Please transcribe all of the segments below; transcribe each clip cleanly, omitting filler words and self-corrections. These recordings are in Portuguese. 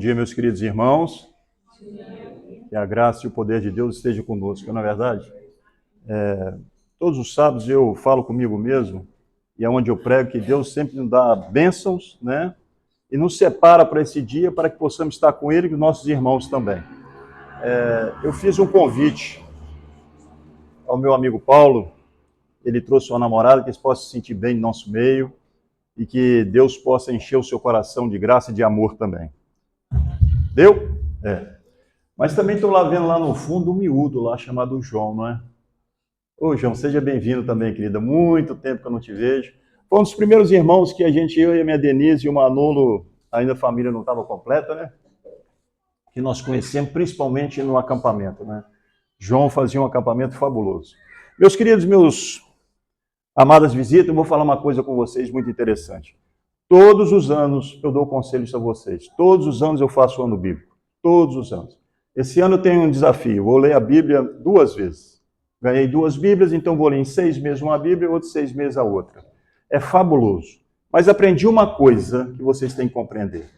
dia, meus queridos irmãos. Que a graça e o poder de Deus estejam conosco. Na verdade, todos os sábados eu falo comigo mesmo, e é onde eu prego, que Deus sempre nos dá bênçãos, né? E nos separa para esse dia, para que possamos estar com Ele e com nossos irmãos também. Eu fiz um convite ao meu amigo Paulo. Ele trouxe uma namorada, que eles possam se sentir bem no nosso meio, e que Deus possa encher o seu coração de graça e de amor também. Deu? Mas também estou lá vendo lá no fundo um miúdo lá chamado João, não é? Ô João, seja bem-vindo também, querida. Muito tempo que eu não te vejo. Foi um dos primeiros irmãos que eu e a minha Denise e o Manolo, ainda a família não estava completa, né? Que nós conhecemos principalmente no acampamento, né? João fazia um acampamento fabuloso. Meus queridos, meus amadas visitas, eu vou falar uma coisa com vocês muito interessante. Todos os anos eu dou conselhos a vocês. Todos os anos eu faço o ano bíblico. Todos os anos. Esse ano eu tenho um desafio. Vou ler a Bíblia 2 vezes. Ganhei 2 Bíblias, então vou ler em 6 meses uma Bíblia e outros 6 meses a outra. É fabuloso. Mas aprendi uma coisa que vocês têm que compreender.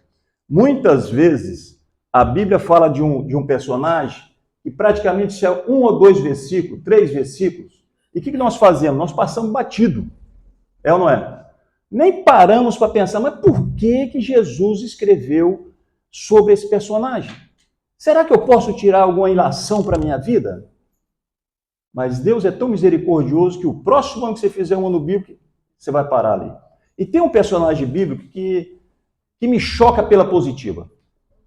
Muitas vezes a Bíblia fala de um personagem e praticamente se é 1 ou 2 versículos, 3 versículos. E o que nós fazemos? Nós passamos batido. É ou não é? Nem paramos para pensar, mas por que Jesus escreveu sobre esse personagem? Será que eu posso tirar alguma ilação para a minha vida? Mas Deus é tão misericordioso que o próximo ano que você fizer um ano bíblico, você vai parar ali. E tem um personagem bíblico que me choca pela positiva.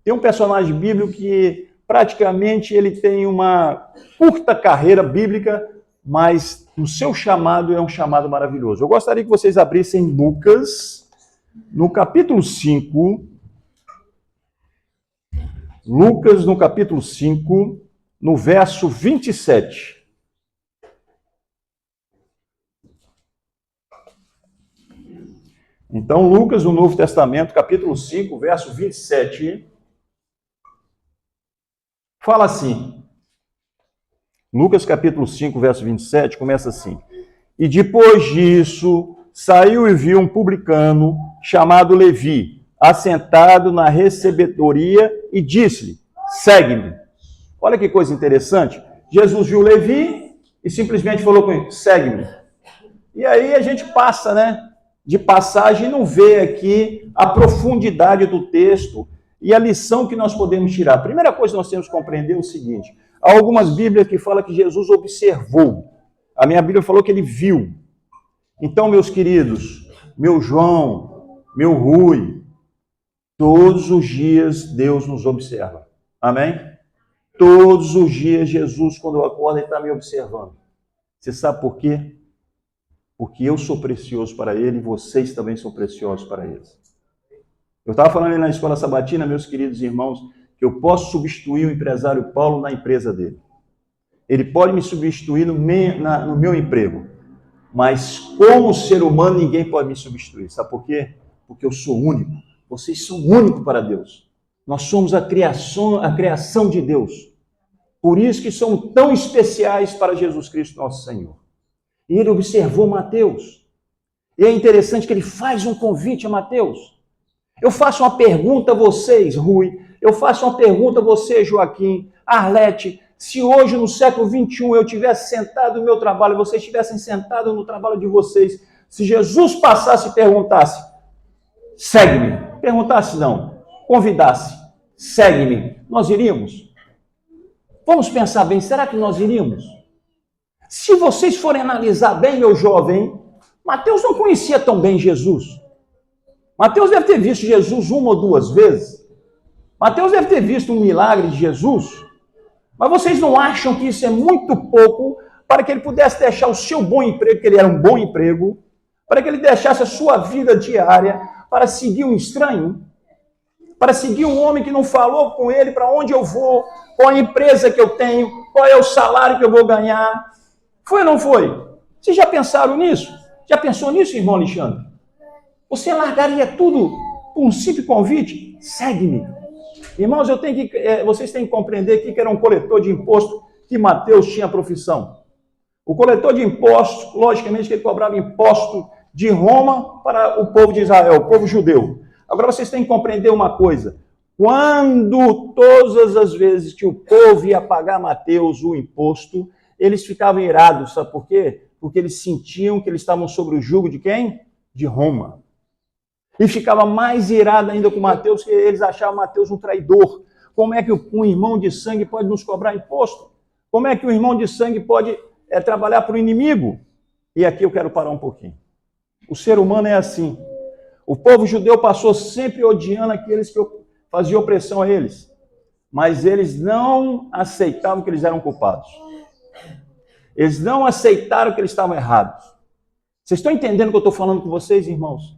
Tem um personagem bíblico que praticamente ele tem uma curta carreira bíblica, mas o seu chamado é um chamado maravilhoso. Eu gostaria que vocês abrissem Lucas, no capítulo 5. Lucas, no capítulo 5, no verso 27. Então, Lucas, no Novo Testamento, capítulo 5, verso 27, fala assim. Lucas capítulo 5, verso 27, começa assim. E depois disso, saiu e viu um publicano chamado Levi, assentado na recebedoria, e disse-lhe, segue-me. Olha que coisa interessante. Jesus viu Levi e simplesmente falou com ele, segue-me. E aí a gente passa, né, de passagem e não vê aqui a profundidade do texto e a lição que nós podemos tirar. A primeira coisa que nós temos que compreender é o seguinte. Há algumas Bíblias que falam que Jesus observou. A minha Bíblia falou que ele viu. Então, meus queridos, meu João, meu Rui, todos os dias Deus nos observa. Amém? Todos os dias Jesus, quando eu acordo, ele está me observando. Você sabe por quê? Porque eu sou precioso para ele e vocês também são preciosos para ele. Eu estava falando ali na escola sabatina, meus queridos irmãos, que eu posso substituir o empresário Paulo na empresa dele. Ele pode me substituir no meu emprego. Mas como ser humano, ninguém pode me substituir. Sabe por quê? Porque eu sou único. Vocês são únicos para Deus. Nós somos a criação de Deus. Por isso que somos tão especiais para Jesus Cristo, nosso Senhor. E ele observou Mateus. E é interessante que ele faz um convite a Mateus. Eu faço uma pergunta a vocês, Rui. Eu faço uma pergunta a você, Joaquim, Arlete. Se hoje, no século 21, eu tivesse sentado no meu trabalho, vocês estivessem sentados no trabalho de vocês, se Jesus passasse e perguntasse, segue-me. Perguntasse não, convidasse, segue-me. Nós iríamos? Vamos pensar bem, será que nós iríamos? Se vocês forem analisar bem, meu jovem, Mateus não conhecia tão bem Jesus. Mateus deve ter visto Jesus 1 ou 2 vezes. Mateus deve ter visto um milagre de Jesus, mas vocês não acham que isso é muito pouco para que ele pudesse deixar o seu bom emprego, que ele era um bom emprego, para que ele deixasse a sua vida diária para seguir um estranho, para seguir um homem que não falou com ele para onde eu vou, qual a empresa que eu tenho, qual é o salário que eu vou ganhar? Foi ou não foi? Vocês já pensaram nisso? Já pensou nisso, irmão Alexandre? Você largaria tudo por um simples convite? Segue-me. Irmãos, vocês têm que compreender que era um coletor de imposto que Mateus tinha a profissão. O coletor de impostos, logicamente, que ele cobrava imposto de Roma para o povo de Israel, o povo judeu. Agora vocês têm que compreender uma coisa. Quando todas as vezes que o povo ia pagar Mateus o imposto, eles ficavam irados, sabe por quê? Porque eles sentiam que eles estavam sob o jugo de quem? De Roma. E ficava mais irado ainda com Mateus, que eles achavam Mateus um traidor. Como é que um irmão de sangue pode nos cobrar imposto? Como é que um irmão de sangue pode trabalhar para o inimigo? E aqui eu quero parar um pouquinho. O ser humano é assim. O povo judeu passou sempre odiando aqueles que faziam opressão a eles. Mas eles não aceitavam que eles eram culpados. Eles não aceitaram que eles estavam errados. Vocês estão entendendo o que eu estou falando com vocês, irmãos?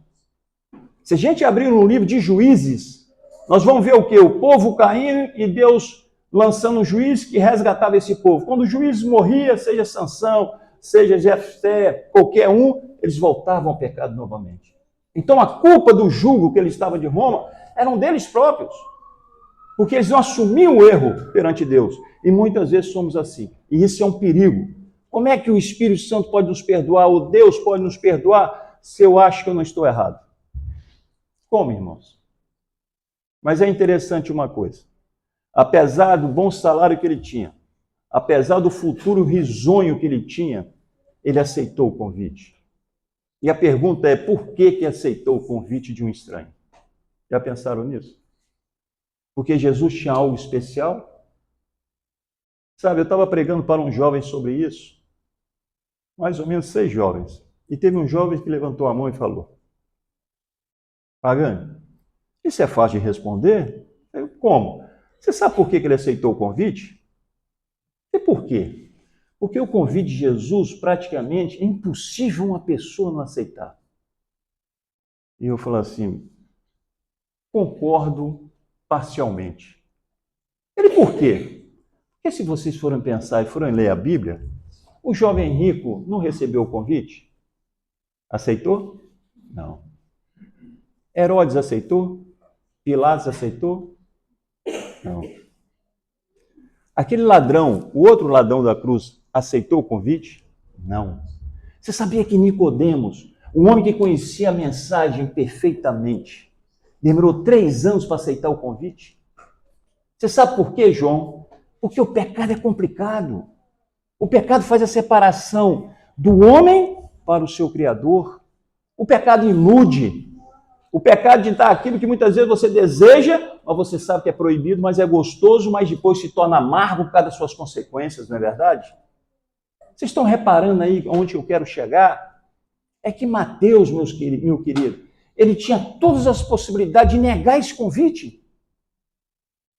Se a gente abrir no livro de Juízes, nós vamos ver o quê? O povo caindo e Deus lançando um juiz que resgatava esse povo. Quando o juiz morria, seja Sansão, seja Jefté, qualquer um, eles voltavam ao pecado novamente. Então a culpa do jugo que eles estavam de Roma eram deles próprios. Porque eles não assumiam o erro perante Deus. E muitas vezes somos assim. E isso é um perigo. Como é que o Espírito Santo pode nos perdoar, ou Deus pode nos perdoar, se eu acho que eu não estou errado? Como, irmãos? Mas é interessante uma coisa. Apesar do bom salário que ele tinha, apesar do futuro risonho que ele tinha, ele aceitou o convite. E a pergunta é, por que aceitou o convite de um estranho? Já pensaram nisso? Porque Jesus tinha algo especial? Sabe, eu estava pregando para um jovem sobre isso, mais ou menos 6 jovens, e teve um jovem que levantou a mão e falou: Pagani, isso é fácil de responder? Eu, como? Você sabe por que ele aceitou o convite? E por quê? Porque o convite de Jesus, praticamente, é impossível uma pessoa não aceitar. E eu falo assim, concordo parcialmente. Ele por quê? Porque se vocês forem pensar e forem ler a Bíblia, o jovem rico não recebeu o convite? Aceitou? Não. Herodes aceitou? Pilatos aceitou? Não. Aquele ladrão, o outro ladrão da cruz, aceitou o convite? Não. Você sabia que Nicodemos, o homem que conhecia a mensagem perfeitamente, demorou 3 anos para aceitar o convite? Você sabe por quê, João? Porque o pecado é complicado. O pecado faz a separação do homem para o seu Criador. O pecado ilude. O pecado de dar aquilo que muitas vezes você deseja, mas você sabe que é proibido, mas é gostoso, mas depois se torna amargo por causa das suas consequências, não é verdade? Vocês estão reparando aí onde eu quero chegar? É que Mateus, meu querido, ele tinha todas as possibilidades de negar esse convite.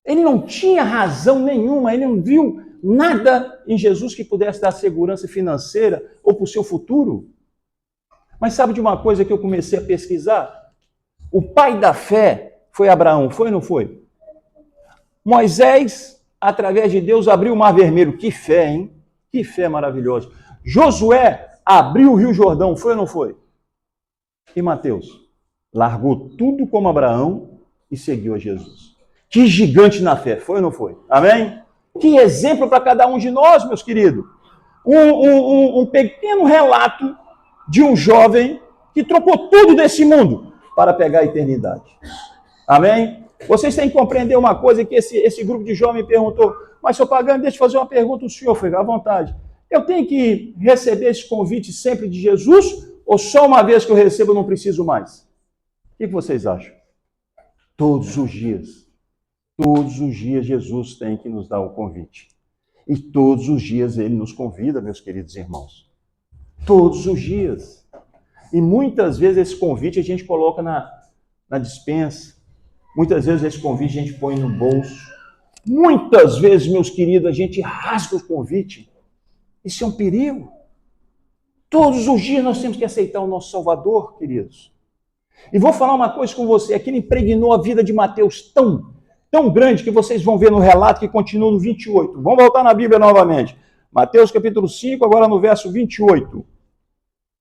Ele não tinha razão nenhuma, ele não viu nada em Jesus que pudesse dar segurança financeira ou para o seu futuro. Mas sabe de uma coisa que eu comecei a pesquisar? O pai da fé foi Abraão, foi ou não foi? Moisés, através de Deus, abriu o Mar Vermelho. Que fé, hein? Que fé maravilhosa. Josué abriu o Rio Jordão, foi ou não foi? E Mateus? Largou tudo como Abraão e seguiu a Jesus. Que gigante na fé, foi ou não foi? Amém? Que exemplo para cada um de nós, meus queridos. Um pequeno relato de um jovem que trocou tudo desse mundo para pegar a eternidade. Amém? Vocês têm que compreender uma coisa que esse grupo de jovens perguntou, mas, seu Pagani, deixa eu fazer uma pergunta ao senhor, foi à vontade. Eu tenho que receber esse convite sempre de Jesus ou só uma vez que eu recebo eu não preciso mais? O que vocês acham? Todos os dias Jesus tem que nos dar o convite. E todos os dias ele nos convida, meus queridos irmãos. Todos os dias. E muitas vezes esse convite a gente coloca na despensa. Muitas vezes esse convite a gente põe no bolso. Muitas vezes, meus queridos, a gente rasga o convite. Isso é um perigo. Todos os dias nós temos que aceitar o nosso Salvador, queridos. E vou falar uma coisa com você. Aquilo impregnou a vida de Mateus tão grande que vocês vão ver no relato que continua no 28. Vamos voltar na Bíblia novamente. Mateus capítulo 5, agora no verso 28.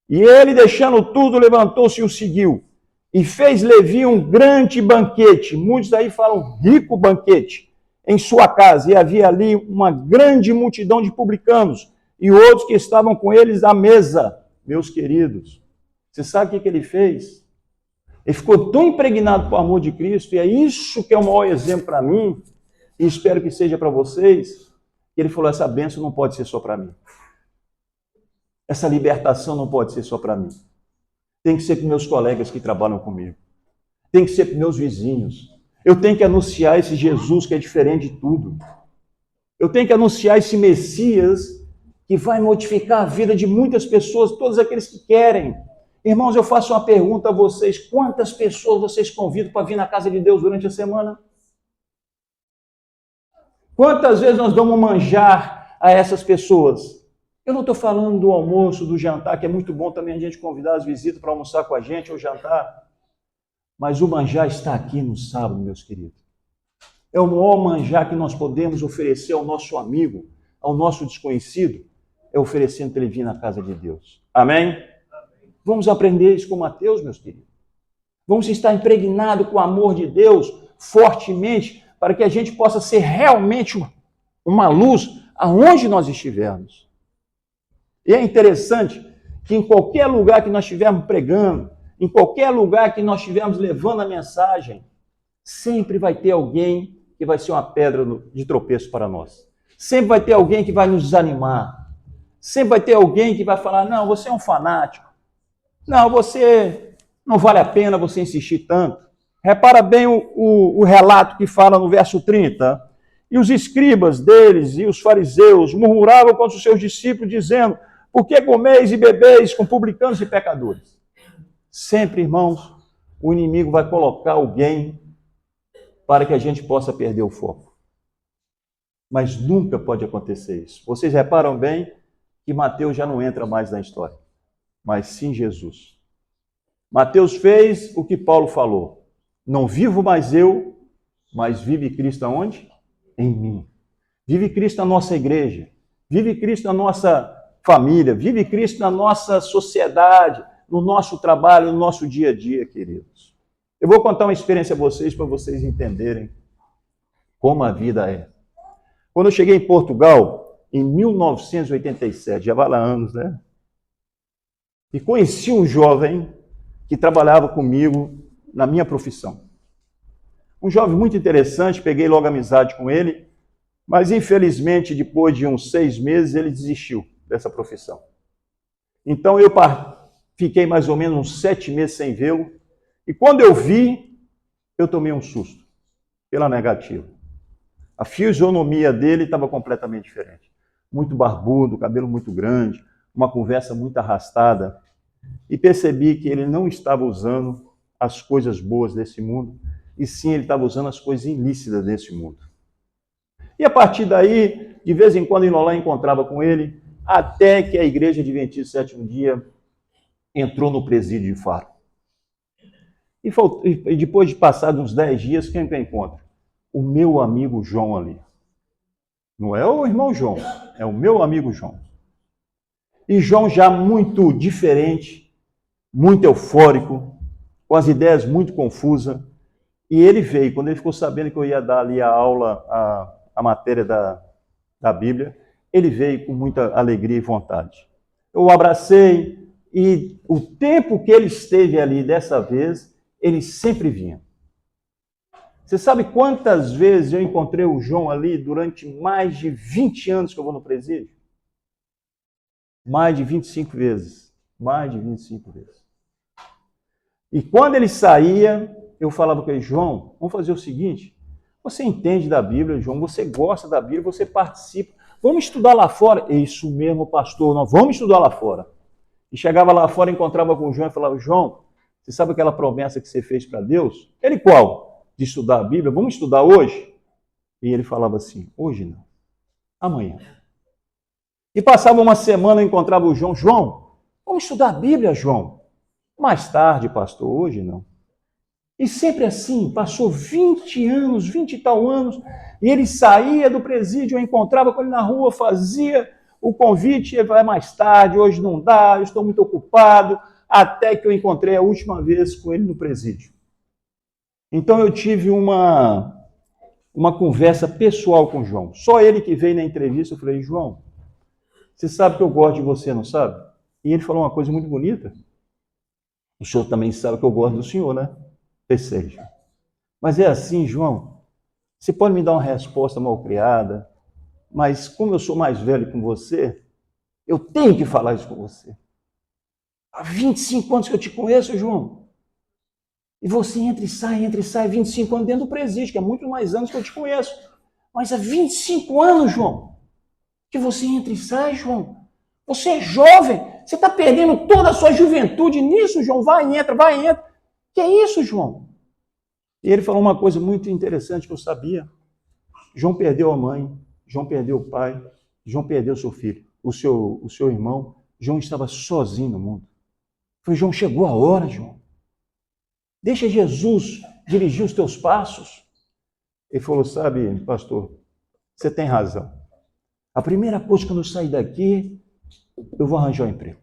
E ele, deixando tudo, levantou-se e o seguiu. E fez Levi um grande banquete. Muitos aí falam rico banquete. Em sua casa. E havia ali uma grande multidão de publicanos. E outros que estavam com eles à mesa. Meus queridos, você sabe o que ele fez? Ele ficou tão impregnado com o amor de Cristo, e é isso que é o maior exemplo para mim, e espero que seja para vocês, que ele falou, essa bênção não pode ser só para mim. Essa libertação não pode ser só para mim. Tem que ser para meus colegas que trabalham comigo. Tem que ser para meus vizinhos. Eu tenho que anunciar esse Jesus que é diferente de tudo. Eu tenho que anunciar esse Messias que vai modificar a vida de muitas pessoas, todos aqueles que querem. Irmãos, eu faço uma pergunta a vocês. Quantas pessoas vocês convidam para vir na casa de Deus durante a semana? Quantas vezes nós damos manjar a essas pessoas? Eu não estou falando do almoço, do jantar, que é muito bom também a gente convidar as visitas para almoçar com a gente ou jantar. Mas o manjar está aqui no sábado, meus queridos. É o maior manjar que nós podemos oferecer ao nosso amigo, ao nosso desconhecido, é oferecendo para ele vir na casa de Deus. Amém? Vamos aprender isso com Mateus, meus queridos. Vamos estar impregnados com o amor de Deus fortemente, para que a gente possa ser realmente uma luz aonde nós estivermos. E é interessante que em qualquer lugar que nós estivermos pregando, em qualquer lugar que nós estivermos levando a mensagem, sempre vai ter alguém que vai ser uma pedra de tropeço para nós. Sempre vai ter alguém que vai nos desanimar. Sempre vai ter alguém que vai falar, não, você é um fanático. Não, você não vale a pena você insistir tanto. Repara bem o relato que fala no verso 30. E os escribas deles e os fariseus murmuravam contra os seus discípulos, dizendo, por que comeis e bebeis com publicanos e pecadores? Sempre, irmãos, o inimigo vai colocar alguém para que a gente possa perder o foco. Mas nunca pode acontecer isso. Vocês reparam bem que Mateus já não entra mais na história, mas sim Jesus. Mateus fez o que Paulo falou. Não vivo mais eu, mas vive Cristo aonde? Em mim. Vive Cristo na nossa igreja. Vive Cristo na nossa família. Vive Cristo na nossa sociedade, no nosso trabalho, no nosso dia a dia, queridos. Eu vou contar uma experiência a vocês para vocês entenderem como a vida é. Quando eu cheguei em Portugal, em 1987, já vai lá anos, né? E conheci um jovem que trabalhava comigo na minha profissão. Um jovem muito interessante, peguei logo amizade com ele, mas infelizmente depois de uns 6 meses ele desistiu dessa profissão. Então eu fiquei mais ou menos uns 7 meses sem vê-lo, e quando eu vi, eu tomei um susto pela negativa. A fisionomia dele estava completamente diferente. Muito barbudo, cabelo muito grande, uma conversa muito arrastada. E percebi que ele não estava usando as coisas boas desse mundo, e sim ele estava usando as coisas ilícitas desse mundo. E a partir daí, de vez em quando, eu lá encontrava com ele, até que a Igreja Adventista do Sétimo Dia entrou no presídio de Faro. E depois de passar uns 10 dias, quem que eu encontro? O meu amigo João ali. Não é o irmão João, é o meu amigo João. E João já muito diferente, muito eufórico, com as ideias muito confusas. E ele veio, quando ele ficou sabendo que eu ia dar ali a aula, a matéria da Bíblia, ele veio com muita alegria e vontade. Eu o abracei e o tempo que ele esteve ali dessa vez, ele sempre vinha. Você sabe quantas vezes eu encontrei o João ali durante mais de 20 anos que eu vou no presídio? Mais de 25 vezes. Mais de 25 vezes. E quando ele saía, eu falava com ele, João, vamos fazer o seguinte, você entende da Bíblia, João, você gosta da Bíblia, você participa, vamos estudar lá fora. É isso mesmo, pastor, nós vamos estudar lá fora. E chegava lá fora, encontrava com o João e falava, João, você sabe aquela promessa que você fez para Deus? Ele qual? De estudar a Bíblia, vamos estudar hoje? E ele falava assim, hoje não, amanhã. E passava uma semana, eu encontrava o João, João, vamos estudar a Bíblia, João? Mais tarde, pastor, hoje não. E sempre assim, passou 20 anos, 20 e tal anos, e ele saía do presídio, eu encontrava com ele na rua, fazia o convite, ele vai mais tarde, hoje não dá, eu estou muito ocupado, até que eu encontrei a última vez com ele no presídio. Então eu tive uma conversa pessoal com o João. Só ele que veio na entrevista, eu falei, João, você sabe que eu gosto de você, não sabe? E ele falou uma coisa muito bonita. O senhor também sabe que eu gosto do senhor, né? Pensei, João. Mas é assim, João, você pode me dar uma resposta mal criada, mas como eu sou mais velho que você, eu tenho que falar isso com você. Há 25 anos que eu te conheço, João. E você entra e sai 25 anos dentro do presídio, que é muito mais anos que eu te conheço. Mas há 25 anos, João, que você entra e sai, João. Você é jovem, você está perdendo toda a sua juventude nisso, João. Vai e entra, vai e entra. Que é isso, João? E ele falou uma coisa muito interessante que eu sabia. João perdeu a mãe, João perdeu o pai, João perdeu o seu filho, o seu irmão. João estava sozinho no mundo. Foi, João, chegou a hora, João. Deixa Jesus dirigir os teus passos. Ele falou, sabe, pastor, você tem razão. A primeira coisa, quando eu sair daqui, eu vou arranjar um emprego.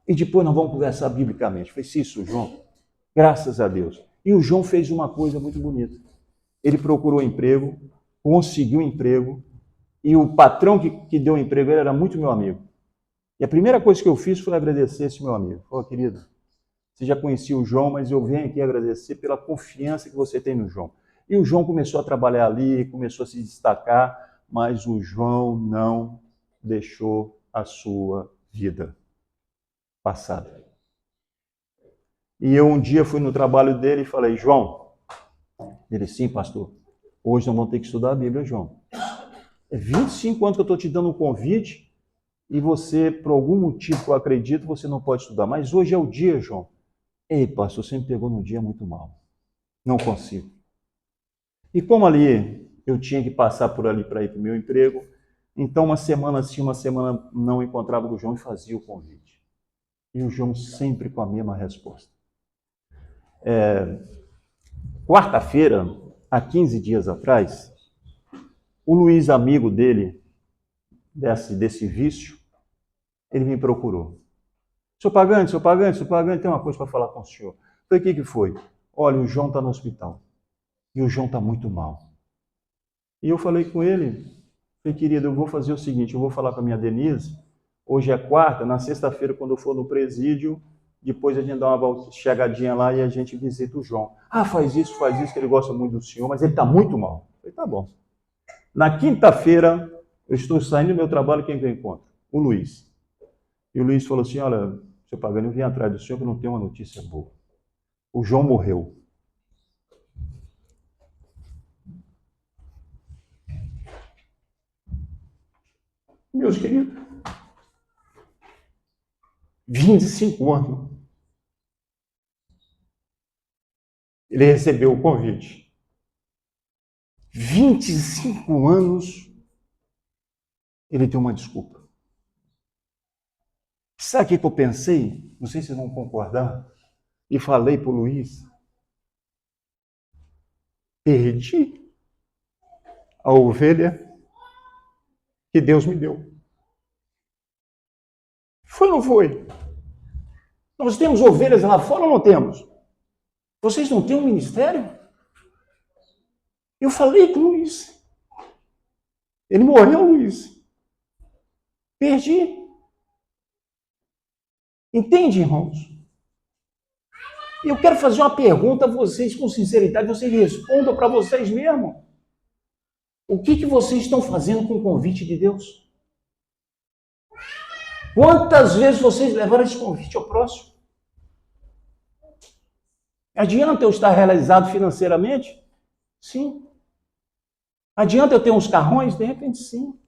E depois nós vamos conversar biblicamente. Eu falei, isso, João, graças a Deus. E o João fez uma coisa muito bonita. Ele procurou emprego, conseguiu emprego, e o patrão que deu o emprego ele era muito meu amigo. E a primeira coisa que eu fiz foi agradecer esse meu amigo. Falei, querido, você já conhecia o João, mas eu venho aqui agradecer pela confiança que você tem no João. E o João começou a trabalhar ali, começou a se destacar, mas o João não deixou a sua vida passada. E eu um dia fui no trabalho dele e falei, João, ele, sim, pastor, hoje nós vamos ter que estudar a Bíblia, João. É 25 anos que eu estou te dando um convite e você, por algum motivo que eu acredito, você não pode estudar. Mas hoje é o dia, João. Ei, pastor, você me pegou num dia muito mal. Não consigo. E como ali eu tinha que passar por ali para ir para o meu emprego, então uma semana sim, uma semana não encontrava com o João e fazia o convite. E o João sempre com a mesma resposta. Quarta-feira, há 15 dias atrás, o Luiz, amigo dele, desse vício, ele me procurou. Senhor Pagani, tem uma coisa para falar com o senhor. Eu falei, o que foi? Olha, o João está no hospital. E o João está muito mal. E eu falei com ele, falei, querido, eu vou fazer o seguinte, eu vou falar com a minha Denise, hoje é quarta, na sexta-feira, quando eu for no presídio, depois a gente dá uma chegadinha lá e a gente visita o João. Ah, faz isso, que ele gosta muito do senhor, mas ele está muito mal. Eu falei, tá bom. Na quinta-feira, eu estou saindo do meu trabalho, quem que eu encontro? O Luiz. E o Luiz falou assim, olha, seu Pagani, eu vim atrás do senhor que eu não tenho uma notícia boa. O João morreu. Meus queridos, 25 anos. Ele recebeu o convite. 25 anos, ele deu uma desculpa. Sabe o que eu pensei? Não sei se vocês vão concordar. E falei para o Luiz. Perdi a ovelha que Deus me deu. Foi ou não foi? Nós temos ovelhas lá fora ou não temos? Vocês não têm um ministério? Eu falei com o Luiz. Ele morreu, Luiz. Perdi. Entende, irmãos? E eu quero fazer uma pergunta a vocês com sinceridade. Vocês respondam para vocês mesmos. O que vocês estão fazendo com o convite de Deus? Quantas vezes vocês levaram esse convite ao próximo? Adianta eu estar realizado financeiramente? Sim. Adianta eu ter uns carrões? De repente, sim.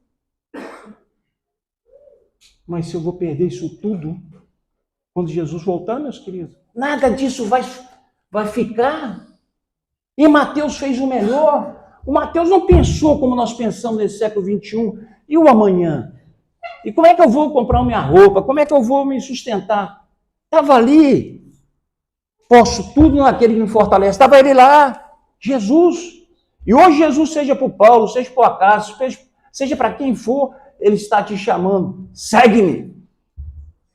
Mas se eu vou perder isso tudo, quando Jesus voltar, meus queridos, nada disso vai ficar. E Mateus fez o melhor. O Mateus não pensou como nós pensamos nesse século XXI. E o amanhã? E como é que eu vou comprar minha roupa? Como é que eu vou me sustentar? Estava ali. Posso tudo naquele que me fortalece. Estava ele lá. Jesus. E hoje Jesus, seja para o Paulo, seja para o Acácio, seja para quem for, ele está te chamando. Segue-me.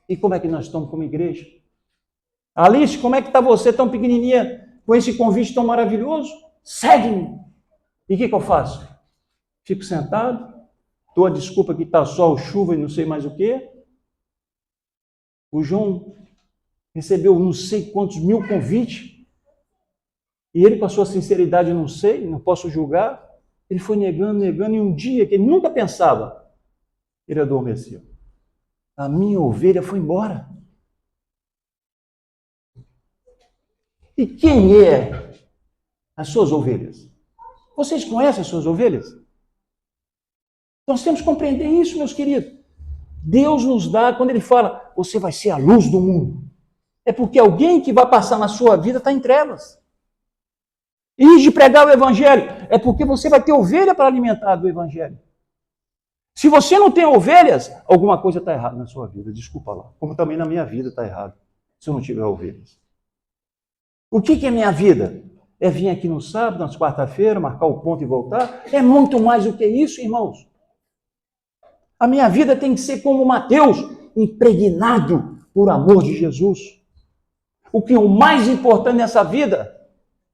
E como é que nós estamos como igreja? Alice, como é que está você tão pequenininha, com esse convite tão maravilhoso? Segue-me. E o que eu faço? Fico sentado, dou a desculpa que está sol, chuva e não sei mais o quê. O João recebeu não sei quantos mil convites, e ele, com a sua sinceridade, não sei, não posso julgar, ele foi negando, e um dia que ele nunca pensava, ele adormeceu. A minha ovelha foi embora. E quem é as suas ovelhas? Vocês conhecem as suas ovelhas? Nós temos que compreender isso, meus queridos. Deus nos dá, quando Ele fala, você vai ser a luz do mundo, é porque alguém que vai passar na sua vida está em trevas. E de pregar o Evangelho, é porque você vai ter ovelha para alimentar do Evangelho. Se você não tem ovelhas, alguma coisa está errada na sua vida, desculpa lá. Como também na minha vida está errado, se eu não tiver ovelhas. O que é minha vida? É vir aqui no sábado, nas quarta-feira, marcar o ponto e voltar? É muito mais do que isso, irmãos. A minha vida tem que ser como Mateus, impregnado por amor de Jesus. O que é o mais importante nessa vida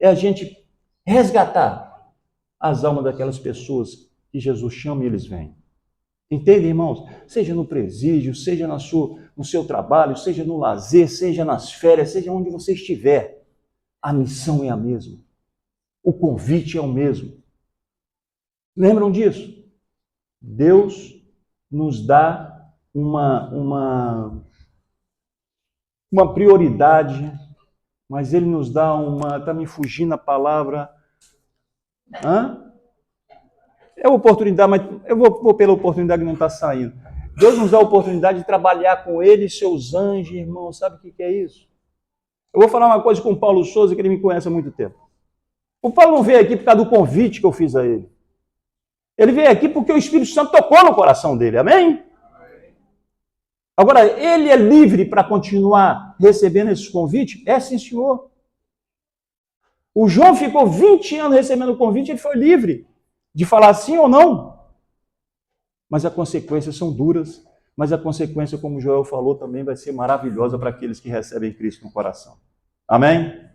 é a gente resgatar as almas daquelas pessoas que Jesus chama e eles vêm. Entende, irmãos? Seja no presídio, seja no seu trabalho, seja no lazer, seja nas férias, seja onde você estiver. A missão é a mesma. O convite é o mesmo. Lembram disso? Deus nos dá uma prioridade, mas Ele nos dá está me fugindo a palavra, é oportunidade, mas eu vou pela oportunidade que não está saindo. Deus nos dá a oportunidade de trabalhar com Ele e seus anjos, irmãos, sabe o que é isso? Eu vou falar uma coisa com o Paulo Souza, que ele me conhece há muito tempo. O Paulo não veio aqui por causa do convite que eu fiz a ele. Ele veio aqui porque o Espírito Santo tocou no coração dele, amém? Agora, ele é livre para continuar recebendo esses convites? É, sim, senhor. O João ficou 20 anos recebendo o convite, ele foi livre de falar sim ou não. Mas as consequências são duras, mas a consequência, como o Joel falou, também vai ser maravilhosa para aqueles que recebem Cristo no coração. Amém?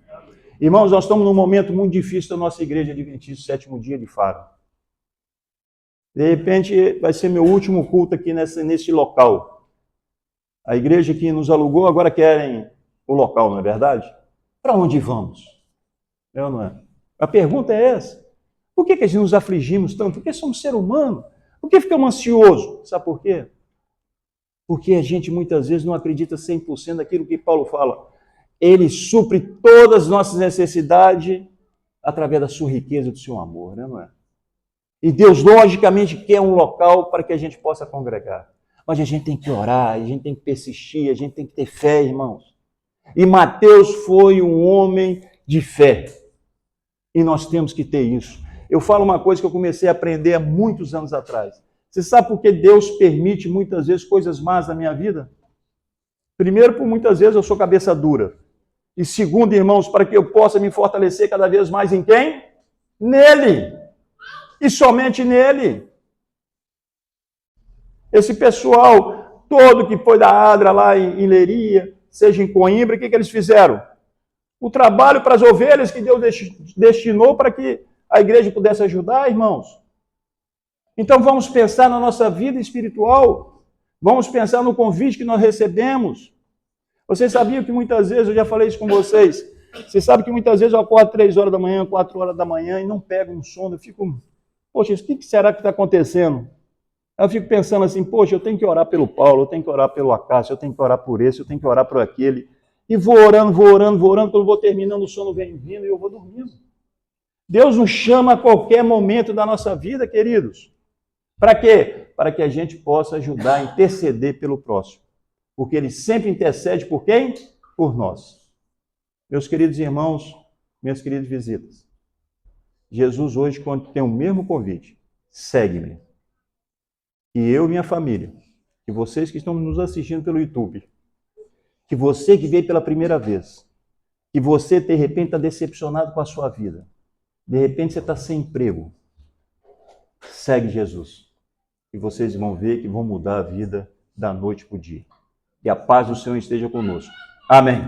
Irmãos, nós estamos num momento muito difícil da nossa igreja adventista, sétimo dia de Faro. De repente, vai ser meu último culto aqui nesse local. A igreja que nos alugou agora querem o local, não é verdade? Para onde vamos? É ou não é? A pergunta é essa. Por que nos afligimos tanto? Porque somos ser humano. Por que ficamos ansiosos? Sabe por quê? Porque a gente muitas vezes não acredita 100% naquilo que Paulo fala. Ele supre todas as nossas necessidades através da sua riqueza e do seu amor, né, não é? E Deus, logicamente, quer um local para que a gente possa congregar. Mas a gente tem que orar, a gente tem que persistir, a gente tem que ter fé, irmãos. E Mateus foi um homem de fé. E nós temos que ter isso. Eu falo uma coisa que eu comecei a aprender há muitos anos atrás. Você sabe por que Deus permite muitas vezes coisas más na minha vida? Primeiro, por muitas vezes eu sou cabeça dura. E segundo, irmãos, para que eu possa me fortalecer cada vez mais em quem? Nele. E somente nele. Esse pessoal todo que foi da Adra lá em Leiria, seja em Coimbra, o que eles fizeram? O trabalho para as ovelhas que Deus destinou para que a igreja pudesse ajudar, irmãos. Então vamos pensar na nossa vida espiritual, vamos pensar no convite que nós recebemos. Vocês sabiam que muitas vezes, eu já falei isso com vocês, você sabe que muitas vezes eu acordo 3 horas da manhã, 4 horas da manhã e não pego um sono, eu fico, poxa, o que será que está acontecendo? Eu fico pensando assim, poxa, eu tenho que orar pelo Paulo, eu tenho que orar pelo Acácio, eu tenho que orar por esse, eu tenho que orar por aquele. E vou orando, quando eu vou terminando, o sono vem vindo e eu vou dormindo. Deus nos chama a qualquer momento da nossa vida, queridos. Para quê? Para que a gente possa ajudar a interceder pelo próximo. Porque Ele sempre intercede por quem? Por nós. Meus queridos irmãos, minhas queridas visitas, Jesus hoje tem o mesmo convite. Segue-me. E eu e minha família, e vocês que estão nos assistindo pelo YouTube, que você que veio pela primeira vez, que você de repente está decepcionado com a sua vida, de repente você está sem emprego, segue Jesus. E vocês vão ver que vão mudar a vida da noite para o dia. Que a paz do Senhor esteja conosco. Amém.